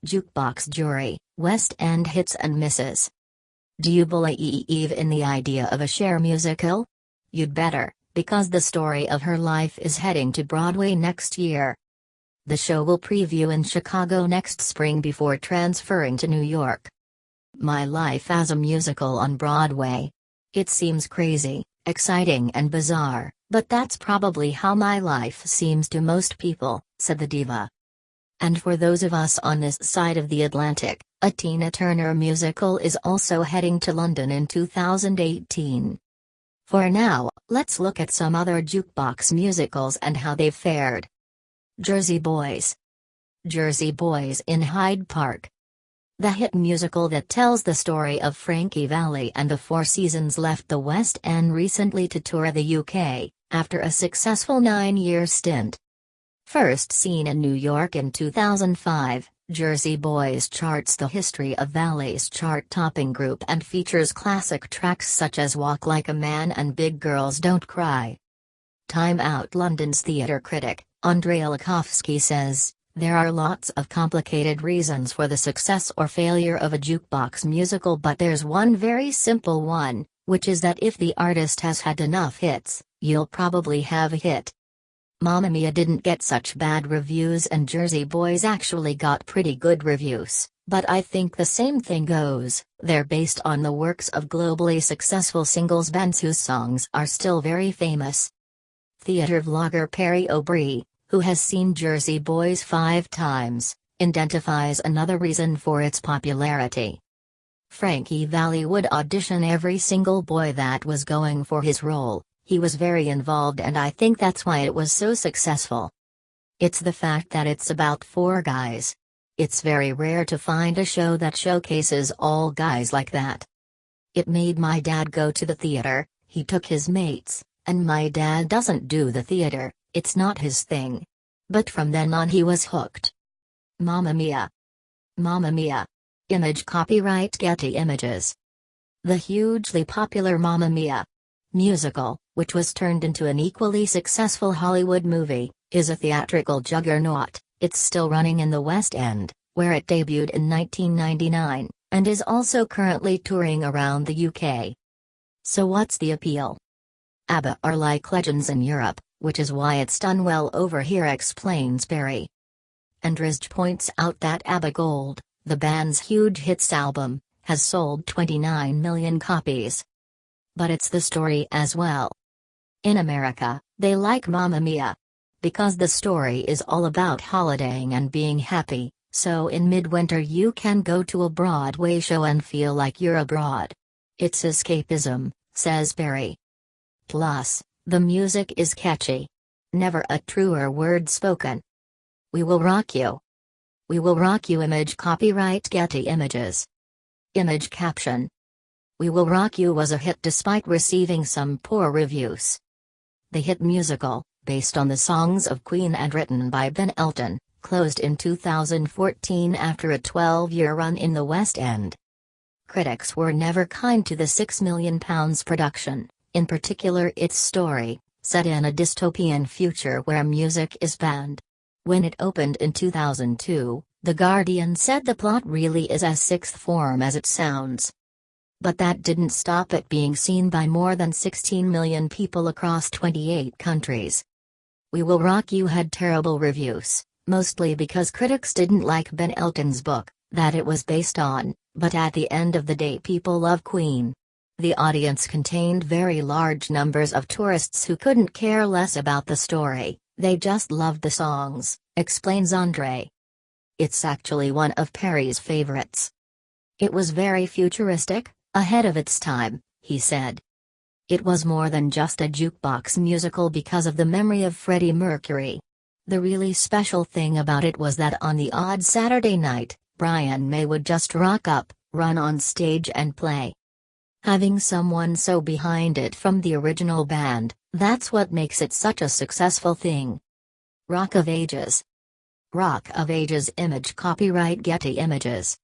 Jukebox jury, West End hits and misses. Do you believe in the idea of a Cher musical? You'd better, because the story of her life is heading to Broadway next year. The show will preview in Chicago next spring before transferring to New York. My life as a musical on Broadway. It seems crazy, exciting and bizarre, but that's probably how my life seems to most people, said the diva. And for those of us on this side of the Atlantic, a Tina Turner musical is also heading to London in 2018. For now, let's look at some other jukebox musicals and how they've fared. Jersey Boys. Jersey Boys in Hyde Park. The hit musical that tells the story of Frankie Valli and the Four Seasons left the West End recently to tour the UK, after a successful 9-year stint. First seen in New York in 2005, Jersey Boys charts the history of Valli's chart-topping group and features classic tracks such as Walk Like a Man and Big Girls Don't Cry. Time Out London's theatre critic, Andrei Lakovsky says, there are lots of complicated reasons for the success or failure of a jukebox musical, but there's one very simple one, which is that if the artist has had enough hits, you'll probably have a hit. Mamma Mia didn't get such bad reviews and Jersey Boys actually got pretty good reviews, but I think the same thing goes, they're based on the works of globally successful singles bands whose songs are still very famous. Theatre vlogger Perry O'Brien, who has seen Jersey Boys 5 times, identifies another reason for its popularity. Frankie Valli would audition every single boy that was going for his role. He was very involved and I think that's why it was so successful. It's the fact that it's about 4 guys. It's very rare to find a show that showcases all guys like that. It made my dad go to the theater, he took his mates, and my dad doesn't do the theater, it's not his thing. But from then on he was hooked. Mamma Mia. Mamma Mia. Image copyright Getty Images. The hugely popular Mamma Mia musical, which was turned into an equally successful Hollywood movie, is a theatrical juggernaut. It's still running in the West End, where it debuted in 1999, and is also currently touring around the UK. So what's the appeal? ABBA are like legends in Europe, which is why it's done well over here, explains Perry. Andrij points out that ABBA Gold, the band's huge hits album, has sold 29 million copies. But it's the story as well. In America, they like Mamma Mia. Because the story is all about holidaying and being happy, so in midwinter you can go to a Broadway show and feel like you're abroad. It's escapism, says Perry. Plus, the music is catchy. Never a truer word spoken. We will rock you. We will rock you. Image copyright Getty Images. Image caption. We Will Rock You was a hit despite receiving some poor reviews. The hit musical, based on the songs of Queen and written by Ben Elton, closed in 2014 after a 12-year run in the West End. Critics were never kind to the £6 million production, in particular its story, set in a dystopian future where music is banned. When it opened in 2002, The Guardian said the plot really is as sixth form as it sounds. But that didn't stop it being seen by more than 16 million people across 28 countries. We Will Rock You had terrible reviews, mostly because critics didn't like Ben Elton's book, that it was based on, but at the end of the day people love Queen. The audience contained very large numbers of tourists who couldn't care less about the story, they just loved the songs, explains Andre. It's actually one of Perry's favorites. It was very futuristic, ahead of its time, he said. It was more than just a jukebox musical because of the memory of Freddie Mercury. The really special thing about it was that on the odd Saturday night, Brian May would just rock up, run on stage and play. Having someone so behind it from the original band, that's what makes it such a successful thing. Rock of Ages. Rock of Ages image copyright Getty Images.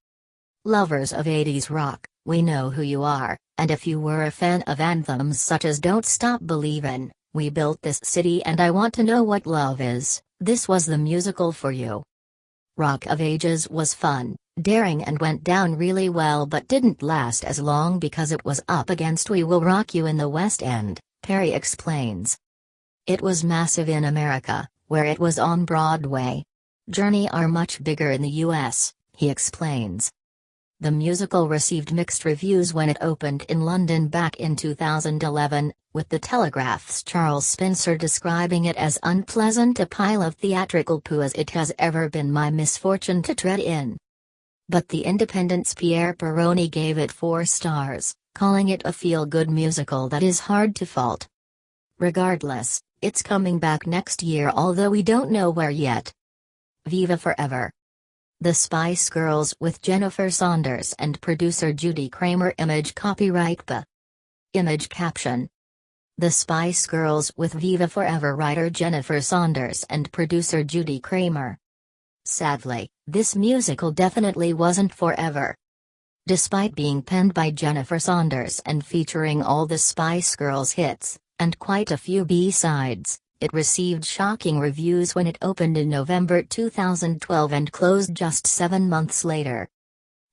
Lovers of 80s rock, we know who you are, and if you were a fan of anthems such as Don't Stop Believin', We Built This City and I Want to Know What Love Is, this was the musical for you. Rock of Ages was fun, daring and went down really well but didn't last as long because it was up against We Will Rock You in the West End, Perry explains. It was massive in America, where it was on Broadway. Journey are much bigger in the US, he explains. The musical received mixed reviews when it opened in London back in 2011, with The Telegraph's Charles Spencer describing it as unpleasant, a pile of theatrical poo as it has ever been my misfortune to tread in. But The Independent's Pierre Peroni gave it 4 stars, calling it a feel-good musical that is hard to fault. Regardless, it's coming back next year, although we don't know where yet. Viva Forever. The Spice Girls with Jennifer Saunders and producer Judy Kramer. Image copyright BA. Image caption. The Spice Girls with Viva Forever writer Jennifer Saunders and producer Judy Kramer. Sadly, this musical definitely wasn't forever. Despite being penned by Jennifer Saunders and featuring all the Spice Girls hits, and quite a few B-sides, it received shocking reviews when it opened in November 2012 and closed just 7 months later.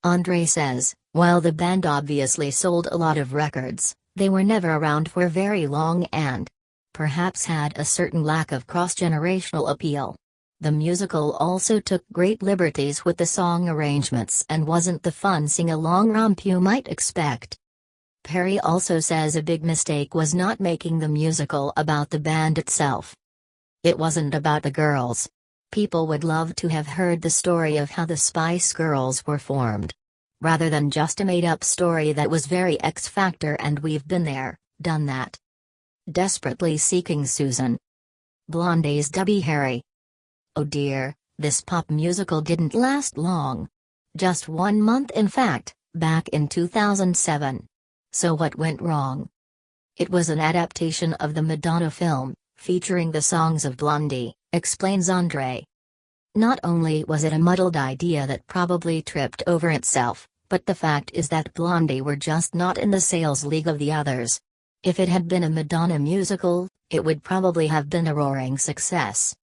Andre says, while the band obviously sold a lot of records, they were never around for very long and perhaps had a certain lack of cross-generational appeal. The musical also took great liberties with the song arrangements and wasn't the fun sing-along romp you might expect. Perry also says a big mistake was not making the musical about the band itself. It wasn't about the girls. People would love to have heard the story of how the Spice Girls were formed. Rather than just a made-up story that was very X Factor and we've been there, done that. Desperately Seeking Susan. Blondie's Debbie Harry. Oh dear, this pop musical didn't last long. Just 1 month in fact, back in 2007. So what went wrong? It was an adaptation of the Madonna film, featuring the songs of Blondie, explains Andre. Not only was it a muddled idea that probably tripped over itself, but the fact is that Blondie were just not in the sales league of the others. If it had been a Madonna musical, it would probably have been a roaring success.